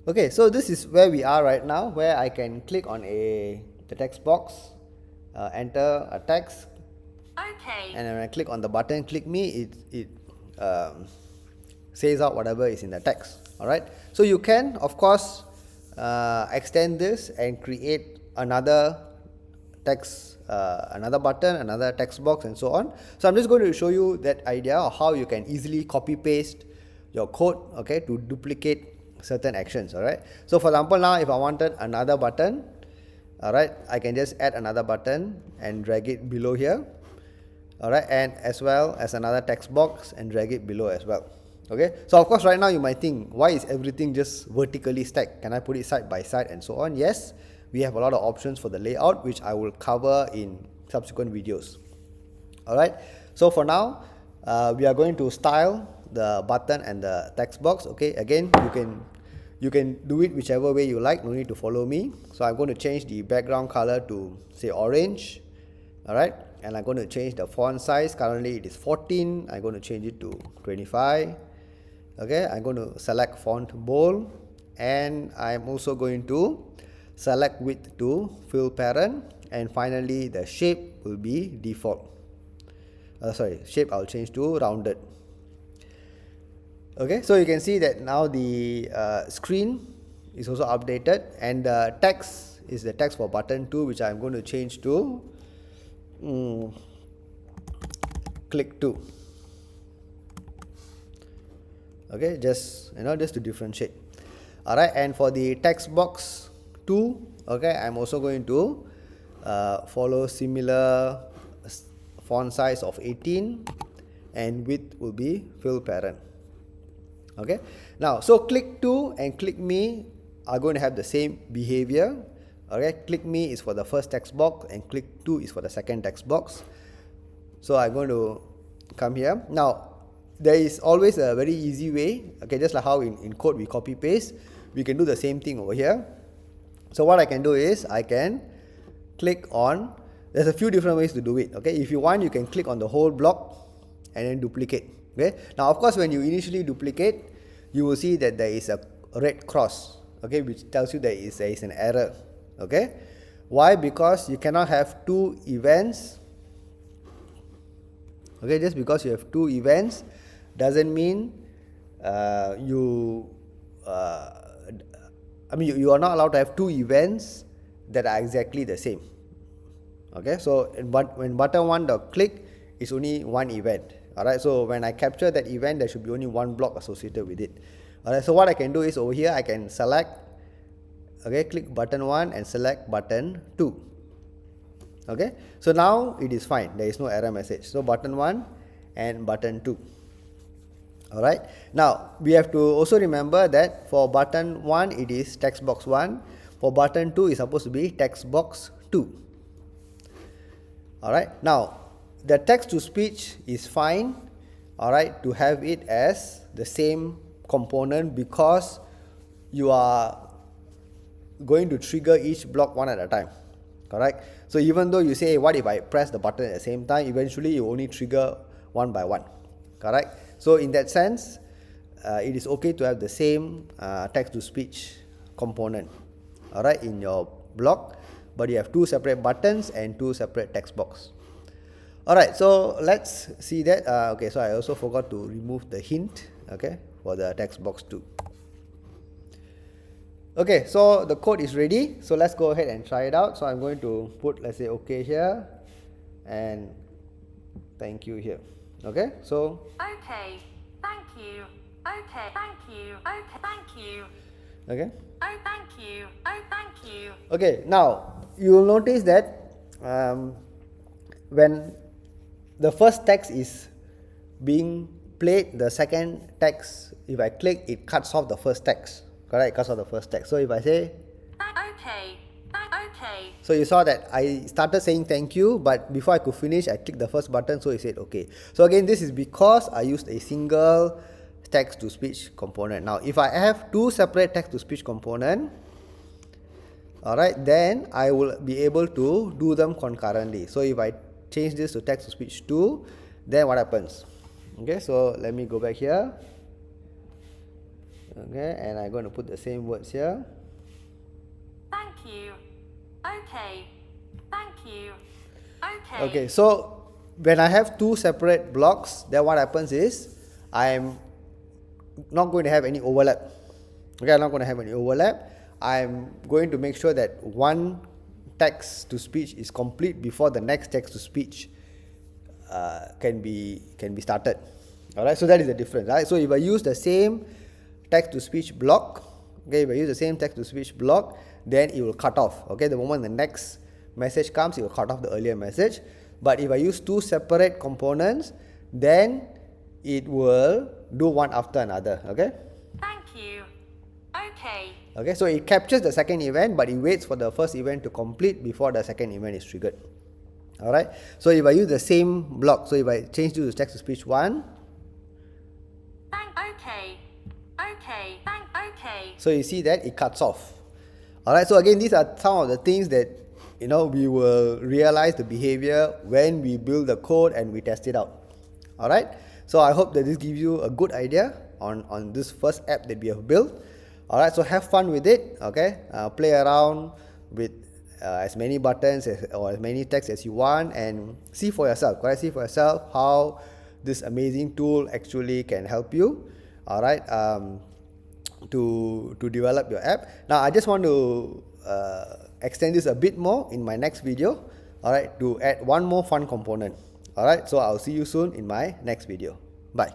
Okay, so this is where we are right now, where I can click on the text box, enter a text, Okay. and when I click on the button, click me, it says out whatever is in the text. Alright, so you can, of course, extend this and create another text, another button, another text box, and so on. So I'm just going to show you that idea of how you can easily copy paste your code, okay, to duplicate certain actions. Alright, so for example, now if I wanted another button, alright, I can just add another button and drag it below here. Alright, and as well as another text box and drag it below as well. Okay, so of course right now you might think, why is everything just vertically stacked? Can I put it side by side and so on? Yes, we have a lot of options for the layout, which I will cover in subsequent videos. Alright, so for now, we are going to style the button and the text box. Okay, again, you can do it whichever way you like, no need to follow me. So I'm going to change the background color to say orange. Alright, and I'm going to change the font size. Currently it is 14. I'm going to change it to 25. Okay, I'm going to select font bold, and I'm also going to select width to fill parent, and finally the shape will be default. Shape I'll change to rounded. Okay, so you can see that now the screen is also updated, and the text is the text for button 2, which I'm going to change to click 2. Okay, just just to differentiate. Alright, and for the text box 2, okay, I'm also going to follow similar font size of 18, and width will be fill parent. Okay, now so click 2 and click me are going to have the same behavior. Okay, click me is for the first text box and click 2 is for the second text box. So I'm going to come here. Now there is always a very easy way, okay, just like how in code we copy paste, we can do the same thing over here. So what I can do is I can click on, there's a few different ways to do it. Okay, if you want, you can click on the whole block and then duplicate. Okay, now of course when you initially duplicate, you will see that there is a red cross, okay, which tells you there is an error. Okay, why? Because you cannot have two events. Okay, just because you have two events doesn't mean you you are not allowed to have two events that are exactly the same. Okay, so when button 1 dot click is only one event. Alright, so when I capture that event, there should be only one block associated with it. Alright, so what I can do is over here I can select, okay, click button 1 and select button 2. Okay, so now it is fine, there is no error message. So button 1 and button 2. Alright, now we have to also remember that for button 1 it is text box 1, for button 2 is supposed to be text box 2. Alright, now the text to speech is fine, alright, to have it as the same component, because you are going to trigger each block one at a time. Correct, so even though you say, what if I press the button at the same time, eventually you only trigger one by one. Correct, so in that sense, it is okay to have the same text to speech component, alright, in your block, but you have two separate buttons and two separate text box. Alright, so let's see that. Okay, so I also forgot to remove the hint, okay, for the text box 2. Okay, so the code is ready, so let's go ahead and try it out. So I'm going to put, let's say, okay here, and thank you here. Okay, so Okay. Thank you. Okay. Thank you. Okay. Thank you. okay, Oh, thank you. Oh, thank you. okay, now you will notice that when the first text is being played, the second text, if I click, it cuts off the first text. Correct, it cuts off the first text. So if I say, Okay. Okay. so you saw that I started saying thank you, but before I could finish, I clicked the first button, so it said okay. So again, this is because I used a single text to speech component. Now if I have two separate text to speech component, alright, then I will be able to do them concurrently. So if I change this to text to speech 2, then what happens? Okay, so let me go back here. Okay, and I'm going to put the same words here. Thank you. Okay. Thank you. Okay. Okay, so when I have two separate blocks, then what happens is I'm not going to have any overlap. Okay, I'm not going to have any overlap. I'm going to make sure that one text to speech is complete before the next text to speech can be started. All right, so that is the difference, right? So if I use the same text to speech block, okay, if I use the same text to speech block, then it will cut off. Okay, the moment the next message comes, it will cut off the earlier message. But if I use two separate components, then it will do one after another. Okay. Thank you. Okay. Okay, so it captures the second event, but it waits for the first event to complete before the second event is triggered. Alright, so if I use the same block, so if I change to text to speech 1, okay. Okay. Okay. so you see that it cuts off. Alright, so again, these are some of the things that we will realize the behavior when we build the code and we test it out. Alright, so I hope that this gives you a good idea on this first app that we have built. Alright, so have fun with it. Okay, play around with as many buttons or as many text as you want, and see for yourself. Correct? See for yourself how this amazing tool actually can help you. All right, to develop your app. Now I just want to extend this a bit more in my next video. All right, to add one more fun component. All right, so I'll see you soon in my next video. Bye.